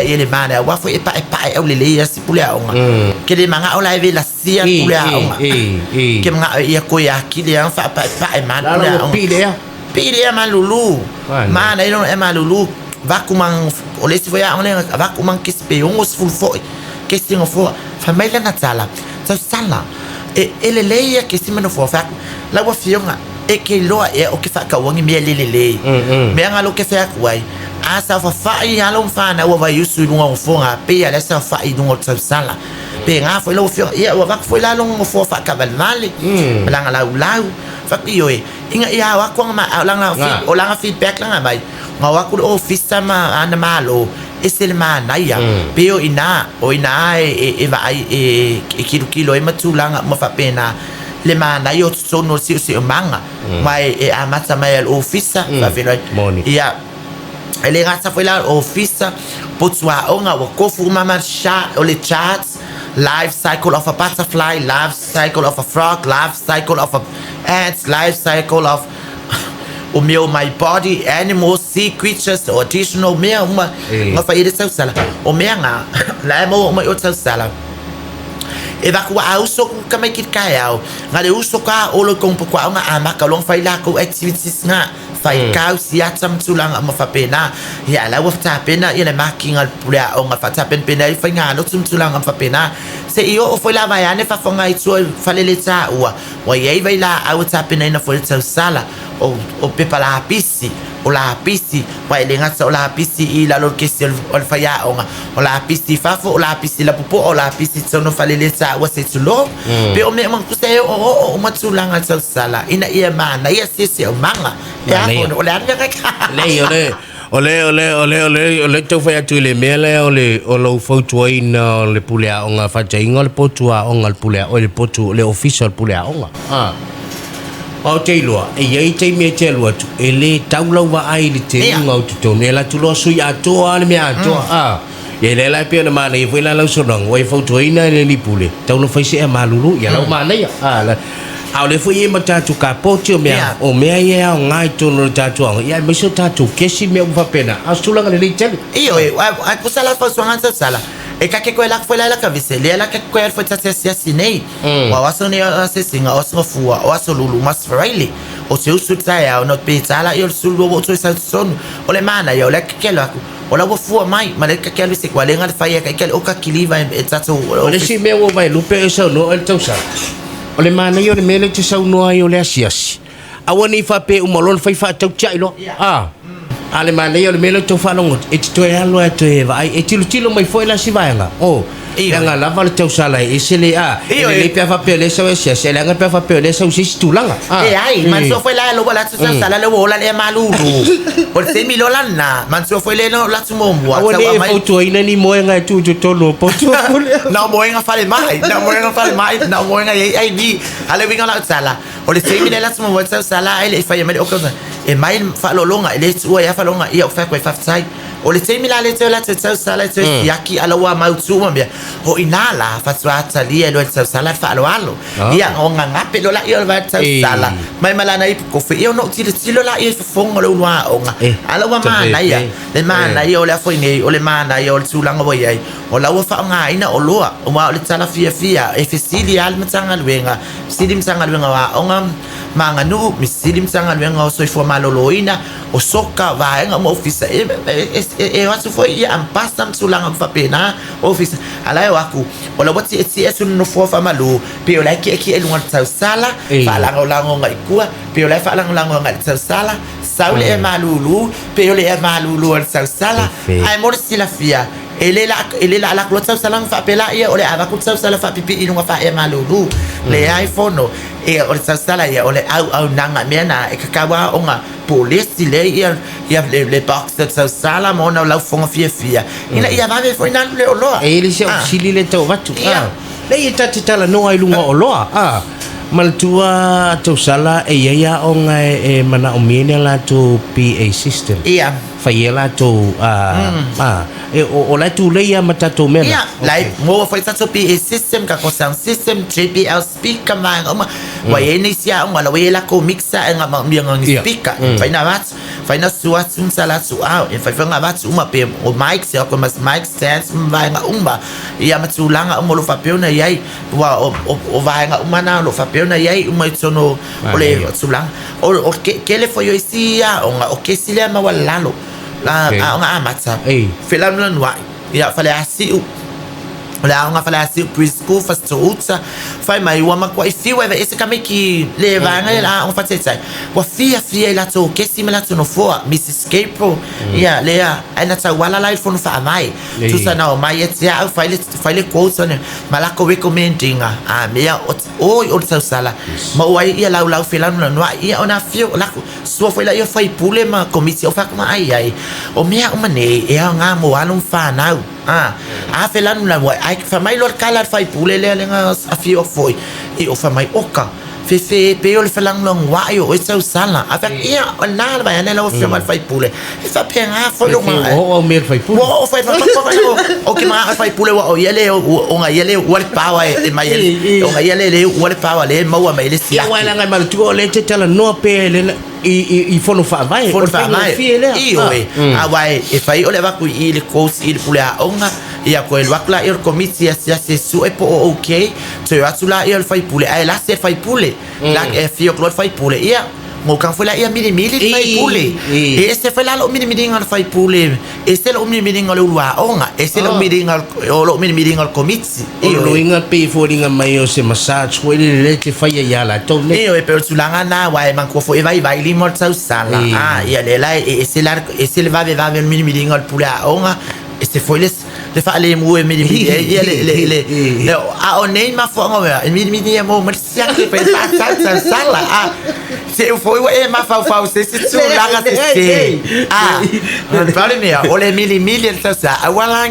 ele mana wa fo e pa o le ia si pulea onga ke le manga o la ve la sia pulea onga ke manga ia ko ya ki le fa pa e mana pulea onga pidea malulu mana ilo e malulu va kumang o le si voya onga va kumang ke spe ongos full fo ke singo fo família na sala sala ele leia ke si mano fo fa la wa fionga e ke loa e o ke fa ka wangi me lelele me nga lo ke fa wai asa fa fa i alo fa na wa yusu lunga fo nga pe ala sa fa i lunga sala pe nga fo lo fio ia wa fo la lunga fo fa ka valmale langa lau fa io inga ia wa ko ma langa feedback langa bai nga wa ku office sama ana malo eselma naia peo ina e va e kilo e matulanga ma fa pena le mana io sono si manga mai e amata mai al office va velo ia ele rasa foi la office potsua onga wa kofu mama sha o le charts life cycle of a butterfly, life cycle of a frog, life cycle of a ant, life cycle of my body, animals, sea creatures, or additional uma fai de sau sala. O mea nga, la mo o sau sala. E va kua au so ka mai kit kai au. Nga le uso ka o lo kong pokua nga ama ka long fai la ko activities nga. Fai kau sia tam tulang ama fa pena. Ya la wa ta pena ya le making al pula o nga fa ta pena fai nga no tum tulang ama fa pena. Se io o foi la vai ane fa fonga i suo falele ta ua. Wa ye vai la au ta pena na foi sau sala. O pepa la pisi. O la pisi. Wa le nga o la pisi i la lo ke se o fa ya o nga. O la pisi fa fo o la pisi la popo o la pisi sono falele ta wa se tulo. Pe o me man ku se o matulang al sau sala. Ina ia mana ia se o manga. Ya o le anga ka. Ole tau fai atu le mele o lo fautua ina le pulea onga whajainga le potua onga le pulea o le potu le official pulea onga o te ilua e iei te mea te alua tu e le taulau wa ai le te unga o tutonu e la tuloa sui atoa le mea atoa e le lai pia na mana e fai la lau sonang o e fautua ina le lipule taulau fai se e malulu ia lau mana ia au le foi e matatu ka potio mea o mea ia o ngai tono le tatu anga ia me so tatu kesi mea ufa pena astulanga le tele io a kusala fa swanga sala e ka ke ko la foi la ka vise le la ke ko foi tata sia sinei wa waso ne se singa o so fua o so lulu mas fraile o se usu tsaia o not pizza io sul o so son o le mana io le ke la o la fua mai ma le ke se kwa le ngal fa ia ke o ka kiliva e tatu o le si mea o vai lupe e so no el tausa o le mana yo le mele te sau noa yo le asiasi awani fa pe umolon fai fa tau chai lo ale mana yo le mele to fa longo e te toe alo e te vai e tilo mai foi la si vai nga nga la va le tau sala e se le le pe fa pe le sau asiasi le nga pe fa pe le sau si tulanga ai man so foi la lo la tau sala le wola le malulu o se mi lo lana man so foi le no la tumo mua awani e foto ina ni moenga tu tolo poto na moenga fale mai na moenga ai vi ale vinga la sala o le se mi le la tumo wa tau sala ele fa yemele o cosa e mai fa lo longa ele o ya fa longa ia fa ko fa sai o le temi la le tau sala te yaki ala wa mautuma bia o inala fa swata lia lo tau sala fa alo ia o nga pe lo la ia va tau sala mai malana i ko fe io no tilo la ia fongo lo wa o nga ala wa mana ia le mana ia o le foi nei o le mana ia o tulanga wa ia o la wa fa nga ina o loa o ma le tala fia e fesili al matanga luenga sidim sanga luenga wa o nga manga nu mi sidim sanga luenga o soi forma loloina o soka va nga mo office e watu foi ia ampasta tulanga fa pena office ala eu aku o la wati ets no fo fa malu pe o la ki e lunga tau sala fa la ngo ngai kua pe o la fa la ngo ngai tau sala saule e malulu pe o le e malulu tau sala ai mo si la fia ele la la tau sala fa pela ia o le ava ku tau sala fa pipi lunga fa e malulu le iPhone e o tau sala ia o le au nanga mena e kakawa onga polisi le ia le box tau sala mo na la fonga fia ina ia va foi na le oloa e ele se sili le tau watu le ia tala no ai lunga oloa maltua tau sala e ia onga e mana o mene la to PA system fai la to e o la tu le ia mata to me ia lai mo fai tato pi e system ka ko sound system JBL speaker ma wa e ni sia nga la we la ko mixa nga ma mi nga speaker fai na vat fai na sua sun sala su au e fai nga vat uma pe o mic se ko mas mic stands vai nga ia matulanga mo lo fa pe na yai wa o vai nga na lo fa pe na yai uma tsono o le tsulang o ke le foi sia o nga o ke sile ma wala lo la nga amata fela no wa ia fale asi la nga fala si preschool fast utsa fai mai wa ma kwa si wa ese kame ki le vanga la on fa tsai wa fia la to ke si la to no fo Mrs. Capro ya le ya ana tsa wala life on fa mai tu sa na mai ya fai le quotes on mala ko recommending me ya o tsa sala ma wa ya la fela no ya ona fio la so foi la ya fai pule ma komisi o fa ma ai o me ya o mane ya nga mo alun fa na fela no la ai fa mai lor kala fai pule le nga a fio foi e o fa mai oka fe pe o le falang long wa yo o tsa sala a fa ia na ba ya la o fa mai fai pule e fa pe nga fo lo ma o mer fai pule o fai o ke ma fai pule o yele o nga yele wal power e mai o nga yele wal power le ma wa mai le sia wa la nga mal tu le te tala no pe le i fono fa vai vai e fai o le va ku i le coach i le pule a onga ia ko el wakla ir komiti sia se su e po okay so ya sula il fai pule ai la se fai pule la e fio klot fai pule ia mo kan foi la ia mili fai pule e se foi la lo mili ngal fai pule e se lo mili ngal ulwa onga e se lo mili ngal lo mili ngal komiti e lo inga pe fo ringa mai o se massage ko le te fai ya la to ne e pe sulanga na wa man ko foi vai li mort sa sala ia le la e se le va mili ngal pule onga e se foi le fa le mu mi le a o nei ma fo nga mi mo ma sia ke pe sa sala se foi e ma fa se tu la ga se pare me o le mili sa awala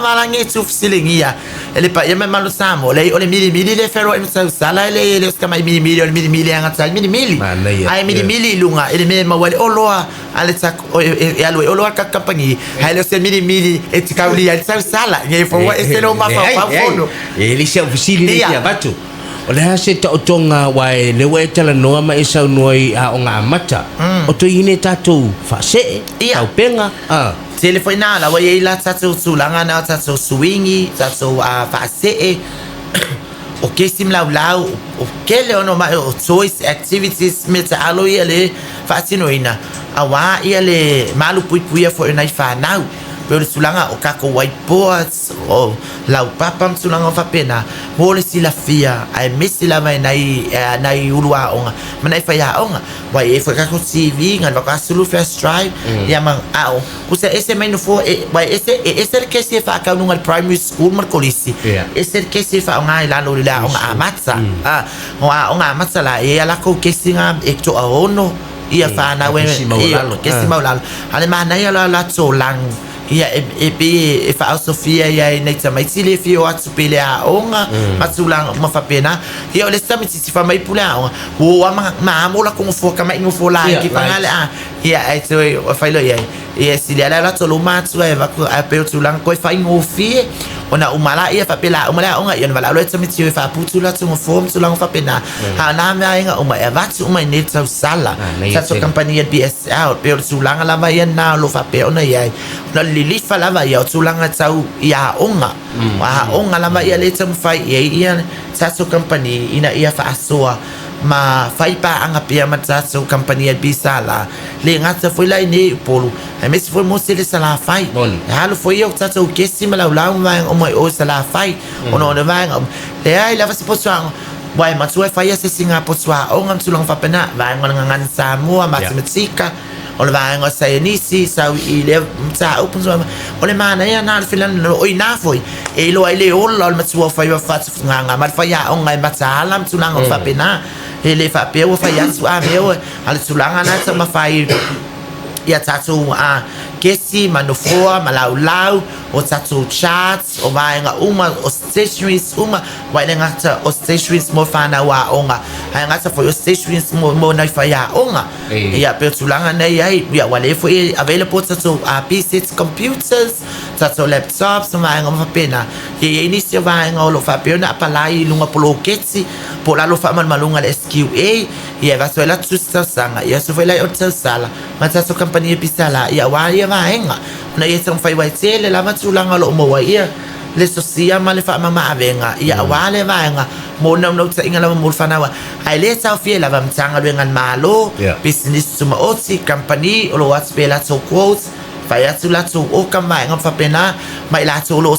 malange tu silingia ele pa yema malo samo le o le mili le fero e sa sala le ska mai mili anga sa mili ai mili lunga ele me ma wale o loa ale sa e alo o loa ka kampangi hai le se mili e tikauli sa sala nge fo ese lo ma fa fono ele se ofisili le ya batu o le hase ta otonga wa le we tala no ma isa noi a onga mata o to ine tatu fa se tau penga telefona la wa ila tatu sulanga na tatu swingi tatu fa se o ke sim lau o ke le ono ma o choice activities meta alo ele fa sinoina awa ele malu pui fo nai fa now pero sulanga o kako whiteboards o lau papam sulanga fa pena mole sila fia ai mesila mai nai ulua onga manai fa ya onga wa e fa kako CV ngan ka sulu first drive ya mang au usa ese mai no fo wa ese ke se fa ka nungal primary school markolisi ese ke se fa onga la lo la onga amatsa onga amatsa la e ala ko ke singa ekto ono ia fa na we ke si maulalo ale mana ia la tsolang ia e fa Sofia ia nei tamai sile fio atu pele a onga matulang ma fa pena ia le sami si fa mai pula o ma mola con fo ka mai no fo la ki pangale ia ai so fa lo ia sile la tolo matu e va a pe tulang ko fa ngo fi ona umala ia fa pela umala onga ia vala lo sami si fa putula tu form tulang fa pena ha na mai nga uma e va tu mai net sa sala sa compagnia BSL pe tulang la va ia na lo fa pe ona ia na lili fala va ia tulanga tau ia onga onga la ia le tam fai ia sa company ina ia fa asoa ma fai pa anga pia ma sa company bisala le ngata foi la ni polo e mes foi mo se le sala fai halo foi eu sa ke sima la ma o mai o sala fai ono ne va le ai la va se poso wai ma tu fai se singa poso onga tulang fa pena va ngan Samoa matematika o le vaenga sa nisi sa i le sa open so o le mana ia na filan o ina foi e lo ai le o lo matua fai wa fat nganga ma fai a onga ma salam tunanga fa pena e le fa pe o fai a su a meu al sulanga na sa ma fai ia tatu kesi manufua malau o tatu charts o vaenga uma o stationaries uma vaenga ta o stationaries mo fana wa onga hanga ta for your stationaries mo na fa ya onga ia pe tulanga nei ai ia wale for available tatu PC computers tatu laptops vaenga mo pena ye inicio vaenga o lo fa pena palai lunga polo kesi po la lo fa malunga SQA ia va sola tusta sanga ia so vai o sala mata so company pisala ia wa ia vaenga na ia song fai wai tele lava tulanga lo mo wa ia le sosia ma le fa mama avenga ia wa le vaenga mo no tsa inga la mo fana wa ai le sa fie lava mtanga le ngan malo business suma oti company o lo what's bela so quotes fai atu la tu o kama nga fa pena mai la tu lo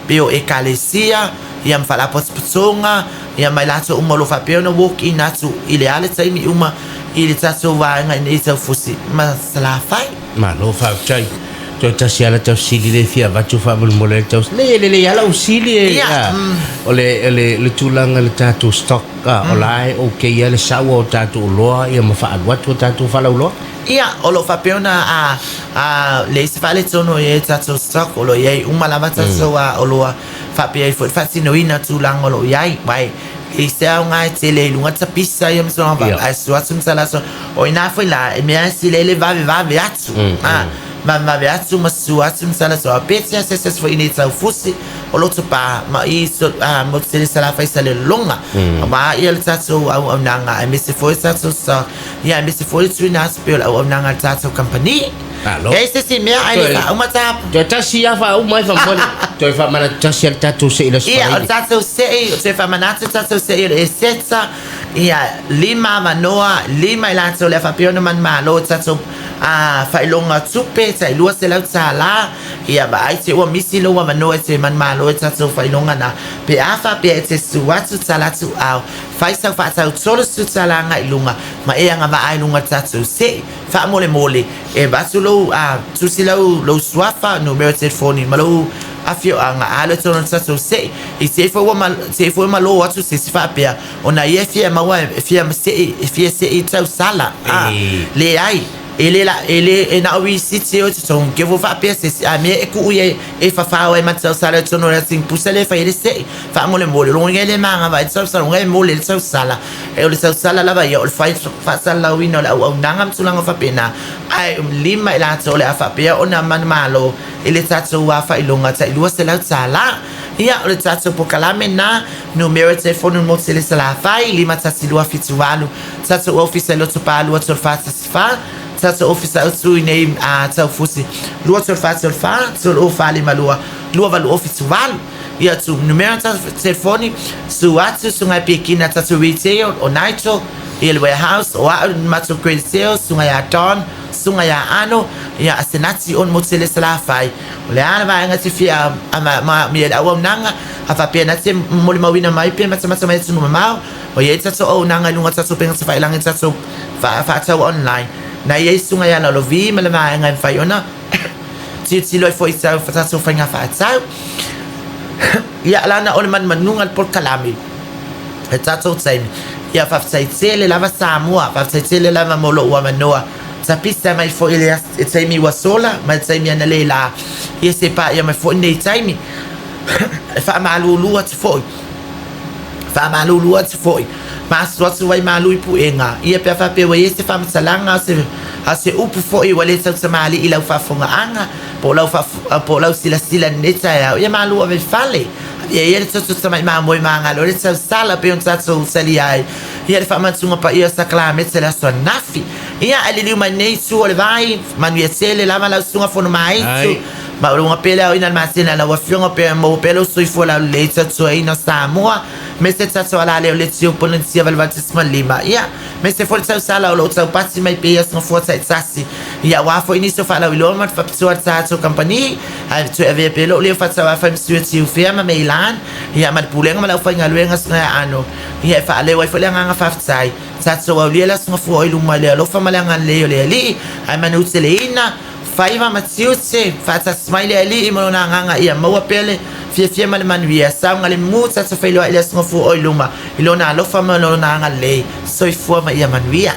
bio ekalesia ia mfala posponga ia mai la tu mo lo fa pena walk in atu ile ale tsai mi uma ile tsa va nga ni sa fusi ma sala fai ma lo fa chai to ta sia la to sili le fia va tu fa mo le to le ya la usili le tulanga le tatu stock olai okay ya le sawo tatu lo ia ma fa wat tatu fa lo ia o lo fa pena le si fa le tono e tatu stock o lo ye uma lava tatu o lo fa pe fa sino ina tulanga lo yai vai e se nga tele lunga tsa pisa yam so va aswa sala so o ina foi la e me si le va atu ma veatu ma suatu sala so apetsia se foi inita fusi o lo pa ma iso mo se sala fa sala longa ma il tatu au nanga e me se foi tatu so ia me se foi tu na spel au nanga tatu company esse si me ai fa uma tap jo tasi ya fa uma fa mo jo fa mana tasi tatu se ilo ia tatu se fa mana tatu se il setsa ia lima manoa lima ila so le fa piano man malo tatu fa ilonga tupe sai lua se lau sala ia ba ai se o misi lo wa no se man malo tatu fa ilonga na pe afa pe se suatu sala tu au fa sa solo su sala nga ilunga ma e nga ba ai lunga tatu se fa mole e ba sulo tu silau lo swafa no merited phone malo afio anga ala tono tatu se e se fo malo watu se fa pe ona ye fia ma wa fia se tau sala le ai ele na wi siti o tson ke vo fa pese a me e ku ye e fa o e matsa sala tsono la sing pusele fa ele se fa mo le lo ngele manga va tsa sa ngele mo le tsa sala e o le tsa sala la va ye o fa sala wi no la o nangam tsulanga fa pena ai lima ila tso le fa pe ona man malo ele tsa wa fa ilonga tsa ilua se la sala ia o le tsa po kalame na numero telefono mo se le sala fa lima tsa silua fitualu tsa office lo tsa lo tsa fa tsa office su name tsa fusi lo tsa fa tsa lo fa le malua lo va lo office val ia tu numero telefoni su atu su ngai pekina tsa retail o naito il warehouse o matso credit sales su ngai aton su ngai ano ia asenati on mo tele sala fai le ana va ngati fia ma mi da o nanga afa pena tse mo le mawina mai pe matsa mai tsu mau o ye tsa o nanga lunga tsa penga tsa fa ilang tsa fa tsa online na ye sunga ya lo vi ma le mai ngai fa yona ti lo foi tsa fa tsa fa nga fa tsa ya la na on man manunga por kalami tsa tsai ya fa tsa le lava samua fa tsa le lava molo wa manoa sa pista mai fo ile tsai mi wa sola ma tsai mi na le la ye se pa ya mai fo nei tsai mi fa malulu at foi ma swatsu wai malu ipu enga ia pe fa pe we se fa msalanga se upu fo i wale sa mali ila fa fonga anga po lau sila neta ya malu ave fale ia tso mai ma moi manga lo sa sala pe on tso sali ai ia fa matsunga pa ia sakla metsela so nafi ia alili manei su ole vai manu ia sele la mala sunga fo no mai ma una pela in almacena la wafiona pe mo pelo sui fola leta tso ina Samoa me se tsa ala le lezio ponensia valvatisma lima ia me se forza sala o tsa passi mai pe no forza tsasi ia wa fo inicio fa la wilon mat fa tso tsa company a tso ave pelo le fa tsa fa msueti u firma Milan ia mat pulenga ma la fa ngaluenga sna ano ia fa le wa fo le nga fa tsai tsa o le la sna fo ilu ma le lo fa malanga le li ai manu tselina faiva matsiutse fata smile ali imona nganga ia maua pele fia mal manvia sanga le mutsa sa failo ile sngofu oiluma ilona lo fa malona ngale so ifua ma ia manvia